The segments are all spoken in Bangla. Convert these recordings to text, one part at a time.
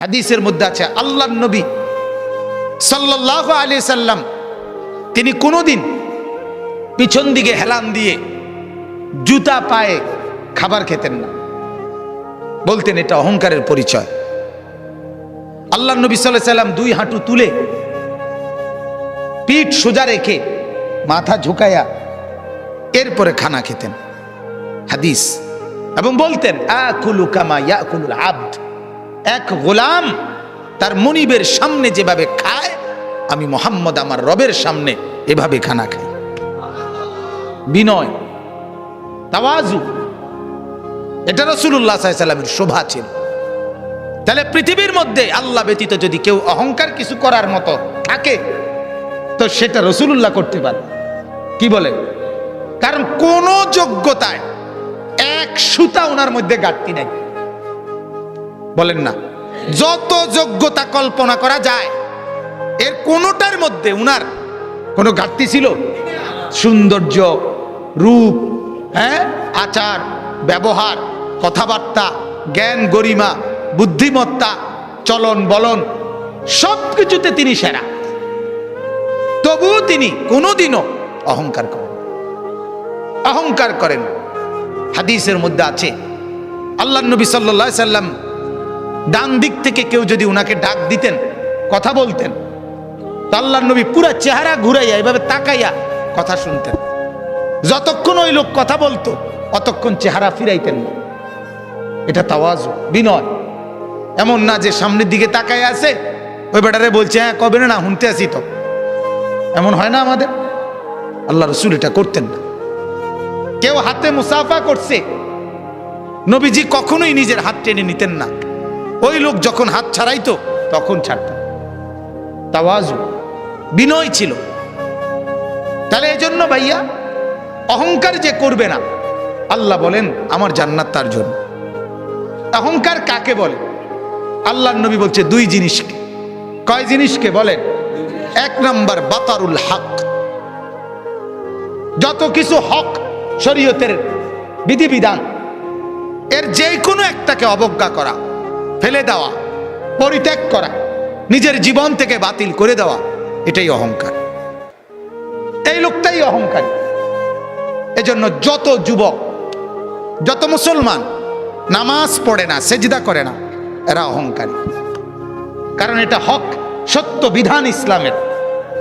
হাদিসের মধ্যে আছে আল্লাহর নবী সাল্লাল্লাহু আলাইহি সাল্লাম তিনি কোনোদিন পিছন দিকে হেলান দিয়ে জুতা পায়ে খাবার খেতেন না, বলতেন এটা অহংকারের পরিচয়। আল্লাহর নবী সাল্লাল্লাহু আলাইহি সাল্লাম দুই হাঁটু তুলে পিঠ সোজা রেখে মাথা ঝুঁকায়া এরপরে খানা খেতেন, হাদিস। এবং বলতেন আকুলু কামা ইয়াকুলুল আবদ, এক গোলাম তার মনিবের সামনে যেভাবে খায় আমি মুহাম্মদ আমার রবের সামনে এভাবে খানা খাই। বিনয়, তাওয়াজু, এটা রাসূলুল্লাহ সাল্লাল্লাহু আলাইহি সাল্লামের শোভা ছিল। তাহলে পৃথিবীর মধ্যে আল্লাহ ব্যতীত যদি কেউ অহংকার কিছু করার মতো থাকে তো সেটা রাসূলুল্লাহ করতে পারে। কি বলে? কারণ কোন যোগ্যতায় এক সুতা ওনার মধ্যে ঘাটতি নাই, বলেন না? যত যোগ্যতা কল্পনা করা যায় এর কোনটার মধ্যে উনার কোনো ঘাটতি ছিল? সৌন্দর্য, রূপ, আচার ব্যবহার, কথাবার্তা, জ্ঞান গরিমা, বুদ্ধিমত্তা, চলন বলন সবকিছুতে তিনি সেরা। তবুও তিনি কোনোদিনও অহংকার করেন। হাদিসের মধ্যে আছে আল্লাহর নবী সাল্লাল্লাহু আলাইহি সাল্লাম ডান দিক থেকে কেউ যদি উনাকে ডাক দিতেন, কথা বলতেন, তো আল্লাহর নবী পুরা চেহারা ঘুরাইয়া এভাবে তাকাইয়া কথা শুনতেন। যতক্ষণ ওই লোক কথা বলতো অতক্ষণ চেহারা ফিরাইতেন না। এটা তাওয়াজু, বিনয়। এমন না যে সামনের দিকে তাকাইয়া আছে, ওই বেটারে বলছে হ্যাঁ কবে না শুনতে আসি, তো এমন হয় না আমাদের। আল্লাহ রাসূল এটা করতেন না। কেউ হাতে মুসাফা করছে, নবীজি কখনোই নিজের হাত টেনে নিতেন না। ওই লোক যখন হাত ছাড়াইতো তখন ছাড়তেন। তাওয়াজু, বিনয় ছিল। তাহলে এই জন্য ভাইয়া অহংকার যে করবে না, আল্লাহ বলেন আমার জান্নাত তার জন্য। অহংকার কাকে বলে? আল্লাহর নবী বলছে দুই জিনিসকে। কয় জিনিসকে বলেন? এক নাম্বার বাতারুল হক, যত কিছু হক শরীয়তের বিধিবিধান এর যে কোনো একটাকে অবজ্ঞা করা, ফেলে দেওয়া, পরিত্যাগ করা, নিজের জীবন থেকে বাতিল করে দেওয়া, এটাই অহংকার। এই লোকটাই অহংকারী। এজন্য যত যুবক, যত মুসলমান নামাজ পড়ে না, সেজদা করে না, এরা অহংকারী। কারণ এটা হক, সত্য বিধান ইসলামের,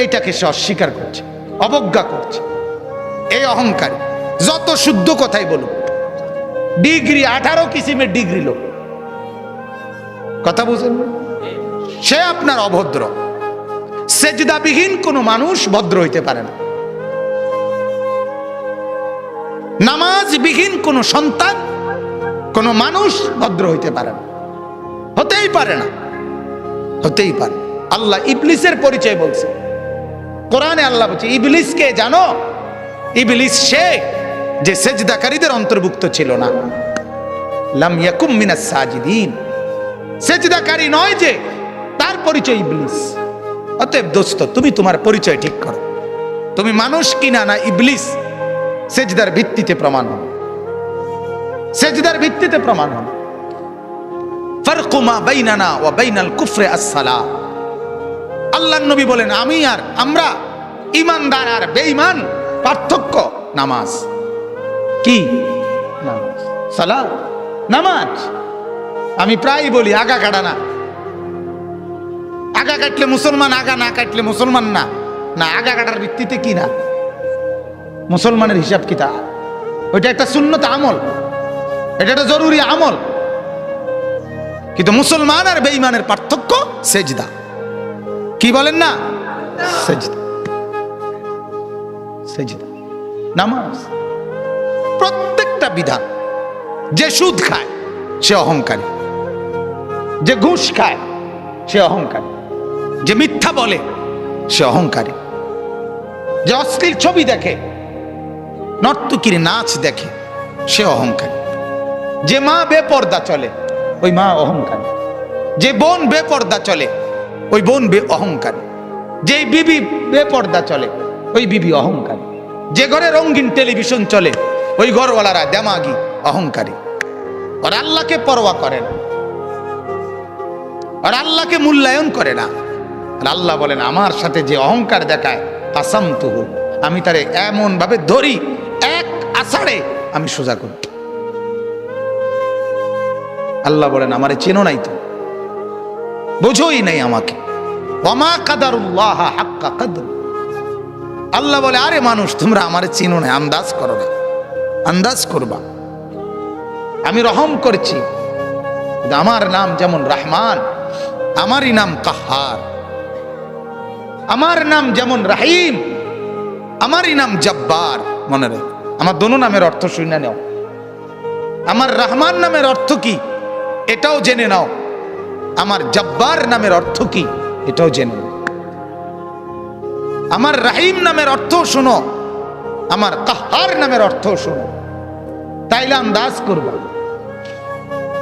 এইটাকে সে অস্বীকার করছে, অবজ্ঞা করছে। এই অহংকারী। যত শুদ্ধ কথাই বলুক, ডিগ্রি 18 কিসিমের ডিগ্রি লোক, কথা বুঝেন, সে আপনার অভদ্র। সেজদাবিহীন কোনো মানুষ ভদ্র হইতে পারে না। নামাজবিহীন কোনো সন্তান, কোনো মানুষ ভদ্র হইতে পারে না, হতেই পারে না, হতেই পারে। আল্লাহ ইবলিসের পরিচয় বলছে কোরআনে। আল্লাহ বলছে ইবলিসকে জানো? ইবলিস সে যে সেজদাকারীদের অন্তর্ভুক্ত ছিল না। লাম ইয়াকুম মিনাস সাজিদিন, সেজদাকারী নয় যে, তার পরিচয় ইবলিস। অতএব দোস্ত, তুমি তোমার পরিচয় ঠিক করো। তুমি মানুষ কিনা না ইবলিস, সেজদার ভিত্তিতে প্রমাণ হন, সেজদার ভিত্তিতে প্রমাণ হন। ফারকু মা বাইনানা ওয়া বাইনাল কুফরি আস-সালাহ। আল্লাহর নবী বলেন আমি আর আমরা, ঈমানদার আর বেঈমান, পার্থক্য নামাজ। কি? নামাজ, সালাত, নামাজ। আমি প্রায় বলি আগা কাটা না। আগা কাটলে মুসলমান, আগা না কাটলে মুসলমান না। না, আগা কাটার ভিত্তিতে কি না মুসলমানের হিসাব কিতাব। ওইটা একটা সুন্নত আমল, এটা একটা জরুরি আমল। কিন্তু মুসলমান আর বেঈমানের পার্থক্য সেজদা। কি বলেন না? সেজদা, সেজদা, নামাজ। প্রত্যেকটা বিধান। যে সুদ খায় সে অহংকারী, যে ঘুষ খায় সে অহংকারী, যে মিথ্যা বলে সে অহংকারী, যে অশ্লীল ছবি দেখে, নর্তকীর নাচ দেখে সে অহংকারী, যে মা বেপর্দা চলে ওই মা অহংকারী, যে বোন বেপর্দা চলে ওই বোন অহংকারী, যে বিবি বেপর্দা চলে ওই বিবি অহংকারী, যে ঘরে রঙিন টেলিভিশন চলে ওই ঘরওয়ালারা দেমাগি, অহংকারী। আর আল্লাহকে পরোয়া করেন। আর আল্লাহকে মূল্যায়ন করে না। আর আল্লাহ বলেন আমার সাথে যে অহংকার দেখায় কাসামতুহু, আমি তারে এমন ভাবে ধরি এক আষাঢ়ে আমি সোজা করি। আল্লাহ বলেন আমারে চেনো নাই, তো বোঝোই নাই আমাকে। ওয়ামা কাদারুল্লাহ হাক্কা কদর। আল্লাহ বলে আরে মানুষ তোমরা আমারে চিনো না, আন্দাজ করো না, আন্দাজ করবা। আমি রহম করছি, আমার নাম যেমন রহমান, আমারই নাম কাহার। আমার নাম যেমন রাহিম, আমারই নাম জব্বার। মনে রাখ, আমার দোনো নামের অর্থ শুনে নাও। আমার রহমান নামের অর্থ কি এটাও জেনে নাও, আমার জব্বার নামের অর্থ কি এটাও জেনে নাও। আমার রাহিম নামের অর্থ শোনো, আমার কাহার নামের অর্থ শোনো, তাইলে আন্দাজ করবা।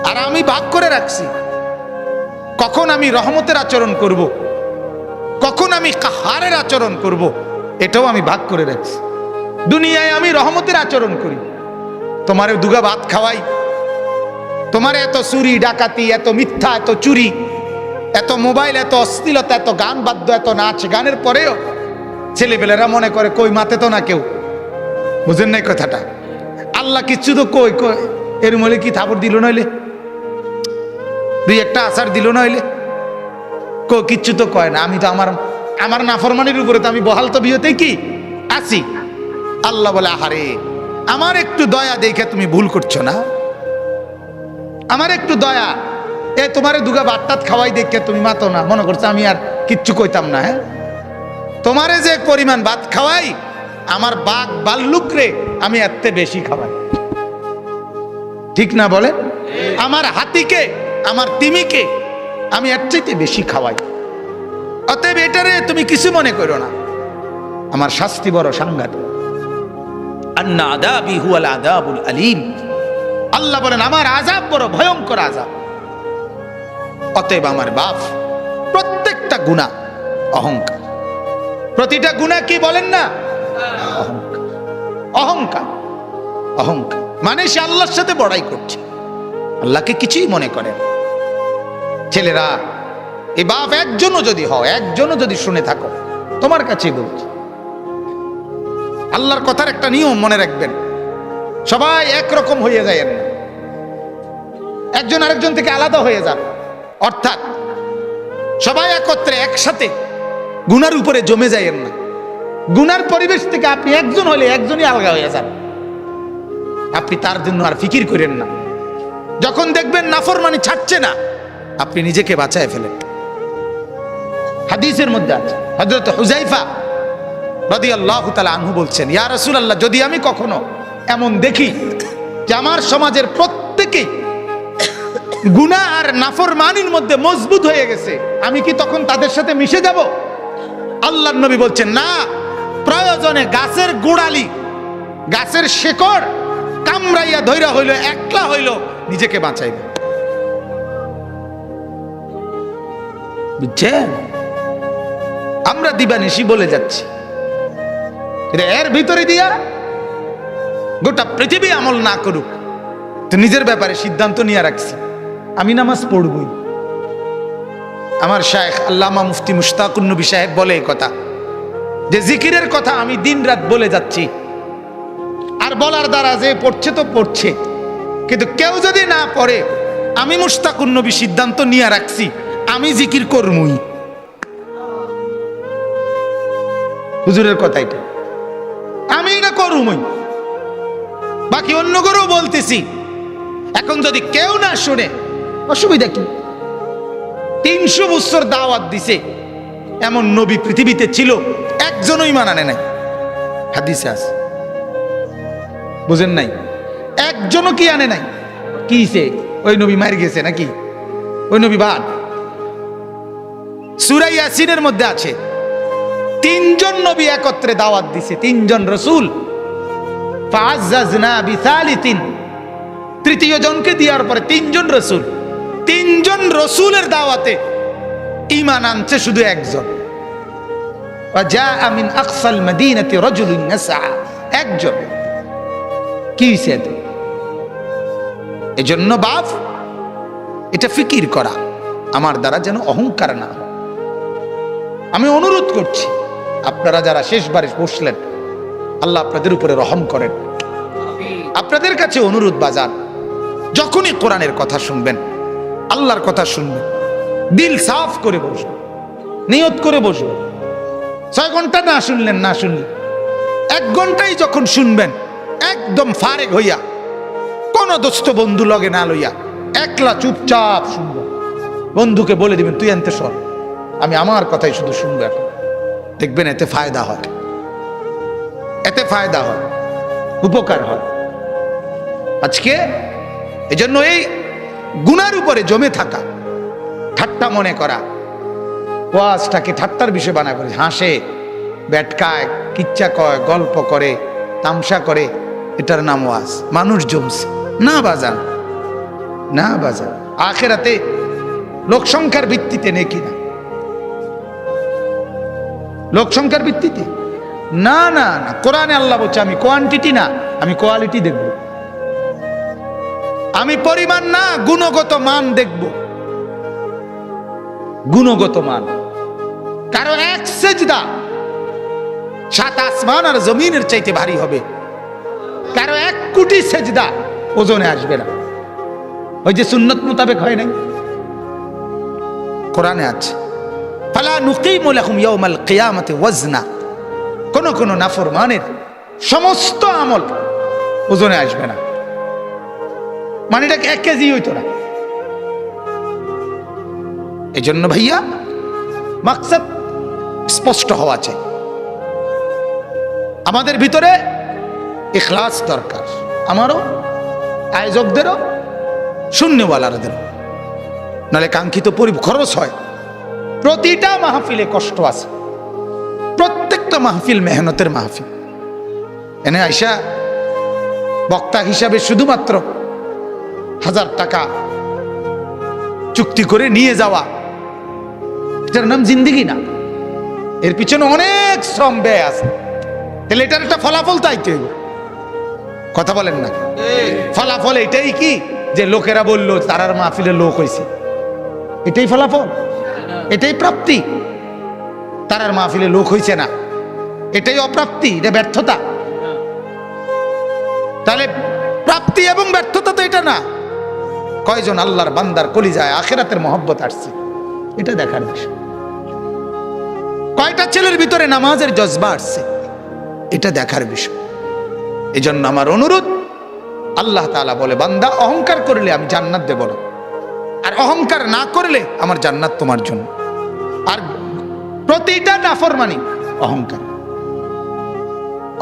আর আমি ভাগ করে রাখছি কখন আমি রহমতের আচরণ করব, কখন আমি কাহারের আচরণ করব, এটাও আমি ভাগ করে রাখছি। দুনিয়ায় আমি রহমতের আচরণ করি, তোমারে দুগা ভাত খাওয়াই, তোমার এত চুরি ডাকাতি, এত মিথ্যা, এত চুরি, এত মোবাইল, এত অশ্লীলতা, এত গান বাদ্য, এত নাচ গানের পরেও ছেলেপেলেরা মনে করে কই মাতে তো না কেউ। বুঝেন নাই কথাটা? আল্লাহ কিচ্ছু তো কই কই এর মলে কি থাপড় দিল নইলে, দুই একটা আচার দিল নইলে, কিচ্ছু তো কয় না। আমি তো আমার নাফরমানির উপরে তো আমি বহাল তো বিয়েতেই কি আছি। আল্লাহ বলে আহারে আমার একটু দয়া দেখে তুমি ভুল করছো না, আমার একটু দয়া, এ তোমারে দুগা বাট্টাত খাওয়াই দেখে তুমি মাতো না, মনে করছো আমি আর কিচ্ছু কইতাম না। হ্যাঁ, তোমারে যে পরিমাণ ভাত খাওয়াই, আমার বাঘ বাল্লুক রে আমি এত বেশি খাওয়াই, ঠিক না বলে? আমার হাতিকে, আমার তিমিকে আমি এর চাইতে বেশি খাওয়াই। অতএব এটারে তুমি কিছু মনে করো না, আমার শাস্তি বড় সাংঘাতিক। আন্না আযাবি হুয়াল আযাবুল আলীম। আল্লাহ বলেন আমার আযাব বড় ভয়ঙ্কর আযাব। অতএব আমার বাপ প্রত্যেকটা গুনাহ অহংকার, প্রতিটা গুনাহ কি বলেন না অহংকার, অহংকার, অহংকার মানে সে আল্লাহর সাথে বড়াই করছে, আল্লাহকে কিছুই মনে করে না। ছেলেরা এই বাপ একজনও যদি হয়, একজনও যদি শুনে থাকো, তোমার কাছেই বলছি, আল্লাহর কথার একটা নিয়ম মনে রাখবেন, সবাই একরকম হয়ে যায় না, একজন আরেকজন থেকে আলাদা হয়ে যান। অর্থাৎ সবাই একত্রে একসাথে গুনার উপরে জমে যায় না। গুনার পরিবেশ থেকে আপনি একজন হলে একজনই আলাদা হয়ে যান, আপনি তার জন্য আর ফিকির করেন না। যখন দেখবেন নাফরমানি ছাড়ছে না, আপনি নিজেকে বাঁচায় ফেলেন। হাদিসের মধ্যে আছে, হযরত হুযায়ফা রাদিয়াল্লাহু তাআলা আনহু বলছেন, ইয়া রাসূলুল্লাহ, যদি আমি কখনো এমন দেখি যে আমার সমাজের প্রত্যেকেই গুনাহ আর নাফরমানির মধ্যে মজবুত হয়ে গেছে, আমি কি তখন তাদের সাথে মিশে যাব? আল্লাহর নবী বলছেন না, প্রয়োজনে গাছের গোড়ালি, গাছের শেকড় কামড়াইয়া ধইরা হইল, একলা হইল, নিজেকে বাঁচাইবে। বুঝছেন? আমরা দিবানিশি বলে যাচ্ছি, এর ভিতরে দিয়া গোটা পৃথিবী আমল না করুক, তো নিজের ব্যাপারে সিদ্ধান্ত নিয়ে রাখছি আমি নামাজ পড়বই। আমার শায়েখ আল্লামা মুফতি মুশতাকুন নবী সাহেব বলে এই কথা, যে জিকিরের কথা আমি দিন রাত বলে যাচ্ছি, আর বলার দ্বারা যে পড়ছে তো পড়ছে, কিন্তু কেউ যদি না পড়ে, আমি মুশতাকুন নবী সিদ্ধান্ত নিয়ে রাখছি আমি জিকির করবই। হুজুরের কথা এটা, আমি না করবই, বাকি অন্য করেও বলতেছি। এখন যদি কেউ না শুনে অসুবিধা কি? 300 বছর দাওয়াত দিছে, এমন নবী পৃথিবীতে ছিল, একজনই মানানে নাই। হাদিসে আছে, বুঝেন নাই? একজনও কি আনে নাই? কিছে ওই নবী মার গেছে নাকি? ওই নবী বাদ। সূরা ইয়াসিনের মধ্যে আছে 3জন নবী একত্রে দাওয়াত দিছে, 3জন রাসূল। ফাআযাযনা বিসালিতিন, তৃতীয় জনকে দেওয়ার পরে 3জন রাসূল, 3জন রাসূলের দাওয়াতে ঈমান আনছে শুধু একজন। ওয়াজাআ মিন আকসাল মাদিনাতি রাজুলুন ইয়াসআ, একজন। কি হইছে? এজন্য বাপ এটা ফিকির করা, আমার দ্বারা যেন অহংকার না হয়। আমি অনুরোধ করছি, আপনারা যারা শেষবারে বসলেন, আল্লাহ আপনাদের উপরে রহম করেন। আপনাদের কাছে অনুরোধ বাজার, যখনই কোরআনের কথা শুনবেন, আল্লাহর কথা শুনবেন, দিল সাফ করে বসবেন, নিয়ত করে বসবেন। 6 ঘন্টা না শুনলেন, না শুনলেন, 1 ঘন্টাই যখন শুনবেন, একদম ফারেক হইয়া, কোন দোস্ত বন্ধু লগে না লইয়া, একলা চুপচাপ শুনবেন। বন্ধুকে বলে দিবেন, তুই আনতে সর, আমি আমার কথাই শুধু শুনবো এখন। দেখবেন এতে ফায়দা হয়, এতে ফায়দা হয়, উপকার হয়। আজকে এজন্য এই গুনার উপরে জমে থাকা, ঠাট্টা মনে করা, ওয়াজটাকে ঠাট্টার বিষয় বানা করে, হাসে, ব্যাটকায়, কিচ্ছা কয়, গল্প করে, তামসা করে, এটার নাম ওয়াজ। মানুষ জমছে না বাজান, না বাজান। আখেরাতে লোক সংখ্যার ভিত্তিতে নেকি না, লোক সংখ্যার ভিত্তিতে না, না না। কোরআনে আল্লাহ বলছে, আমি কোয়ান্টিটি না, আমি কোয়ালিটি দেখব। আমি পরিমাণ না, গুণগত মান দেখব, গুণগত মান। কারো 1 সেজদা 7 আসমান আর জমিনের চাইতে ভারী হবে, কারো 1 কোটি সেজদা ওজনে আসবে না। ওই যে সুন্নত মোতাবেক হয় নাই, কোরআনে আছে, ফালা নুকিমু লাহুম ইয়াউমাল কিয়ামাতি ওয়াজনা। কোন কোন নাফরমানের সমস্ত আমল ওজনে আসবে না, মানে এটা 1 কেজি হইতো না। এই জন্য ভাইয়া মাকসাদ স্পষ্ট হওয়া চাই। আমাদের ভিতরে ইখলাস দরকার, আমারও, আয়োজকদেরও, শূন্যওয়ালাদেরও, নাহলে কাঙ্ক্ষিত খরচ হয়। প্রতিটা মাহফিলে কষ্ট আছে, প্রত্যেকটা মাহফিল মেহনতের মাহফিল। এনে আইসা বক্তা হিসাবে শুধুমাত্র 1000 টাকা চুক্তি করে নিয়ে যাওয়া, এটার নাম জিন্দেগি না। এর পিছনে অনেক শ্রম ব্যয় আছে। তাহলে এটার একটা ফলাফল চাইতে হইব, কথা বলেন না? ফলাফল এটাই কি যে লোকেরা বললো তারার মাহফিলে লোক হয়েছে, এটাই ফলাফল, এটাই প্রাপ্তি? তারার মাহফিলে লোক হয়েছে না, এটাই অপ্রাপ্তি, এটা ব্যর্থতা। তাহলে প্রাপ্তি এবং ব্যর্থতা তো এটা না। কয়জন আল্লাহর বান্দার কলিজায় আখিরাতের মহব্বত আসছে, এটা দেখার বিষয়। কয়টা ছেলের ভিতরে নামাজের জজবা আসছে, এটা দেখার বিষয়। এই জন্য আমার অনুরোধ, আল্লাহ তাআলা বলে, বান্দা অহংকার করলে আমি জান্নাত দেব না, আর অহংকার না করলে আমার জান্নাত তোমার জন্য। আর প্রতিটা নাফরমানি অহংকার,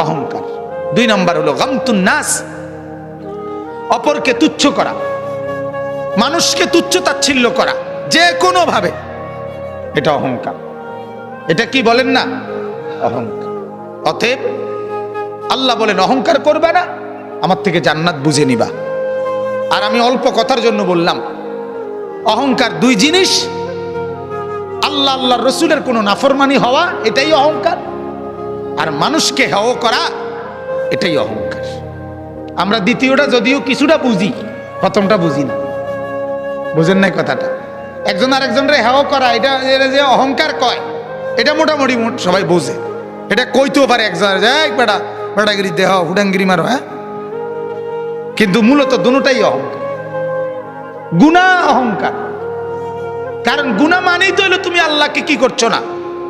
অহংকার। 2 নম্বর হলো গামতুন নাস, অপরকে তুচ্ছ করা, মানুষকে তুচ্ছ তাচ্ছিল্য করা যে কোনো ভাবে, এটা অহংকার। এটা কি বলেন না? অহংকার। অতএব আল্লাহ বলেন অহংকার করবে না, আমার থেকে জান্নাত বুঝে নিবা। আর আমি অল্প কথার জন্য বললাম, অহংকার 2 জিনিস। আল্লাহ আল্লাহর রসুলের কোনো নাফরমানি হওয়া, এটাই অহংকার। আর মানুষকে হেয় করা, এটাই অহংকার। আমরা দ্বিতীয়টা যদিও কিছুটা বুঝি, প্রথমটা বুঝি না। বুঝেন নাই কথাটা? একজন আরেকজনের হেয় করা, এটা যে অহংকার কয়, এটা মোটামুটি সবাই বোঝে। এটা কইতেও পারে একজন, বেটা বেটাগিরি দেহ হুডাঙ্গিরি মারো, হ্যাঁ। কিন্তু মূলত দুটোটাই অহংকার, গুনাহ অহংকার। কারণ গুনাহ মানেই তো হলো তুমি আল্লাহকে কি করছো না,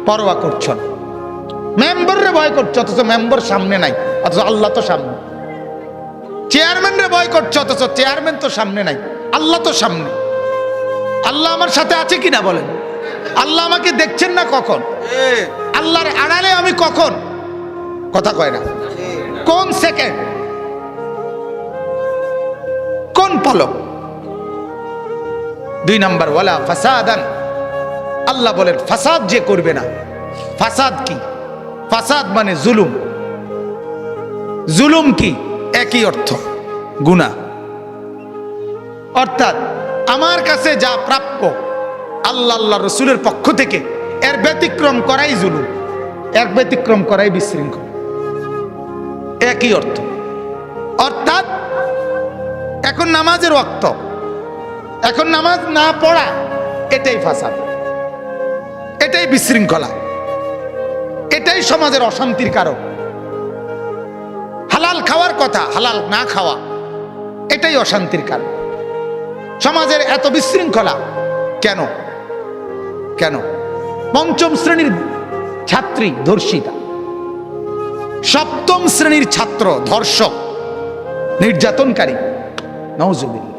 পরোয়া করছো না। মেম্বাররে ভয় করছো, অথচ মেম্বার সামনে নাই, অথচ আল্লাহ তো সামনে। চেয়ারম্যানরে ভয় করছো, অথচ চেয়ারম্যান তো সামনে নাই, আল্লাহ তো সামনে। আল্লাহ আমার সাথে আছে কিনা বলেন? আল্লাহ আমাকে দেখছেন না কখন? আল্লাহর আড়ালে আমি কখন? কথা কয় না। কোন সেকেন্ড, কোন পলক? 2 নম্বর, ওয়ালা ফাসাদান। আল্লাহ বলেন ফাসাদ যে করবে না। ফাসাদ কি? ফাসাদ মানে জুলুম। জুলুম কি? একই অর্থ, গুনাহ। অর্থাৎ আমার কাছে যা প্রাপ্য আল্লাহ আল্লাহ রসুলের পক্ষ থেকে, এর ব্যতিক্রম করাই জুলুম, এক ব্যতিক্রম করাই বিশৃঙ্খল। একই অর্থ। অর্থাৎ এখন নামাজের ওয়াক্ত, এখন নামাজ না পড়া এটাই ফাসাদ, এটাই বিশৃঙ্খলা, এটাই সমাজের অশান্তির কারণ। হালাল খাওয়ার কথা, হালাল না খাওয়া, এটাই অশান্তির কারণ। সমাজের এত বিশৃঙ্খলা কেন? কেন? পঞ্চম শ্রেণীর ছাত্রী ধর্ষিতা, সপ্তম শ্রেণীর ছাত্র ধর্ষক, নির্যাতনকারী, নাউজুবিল্লাহ।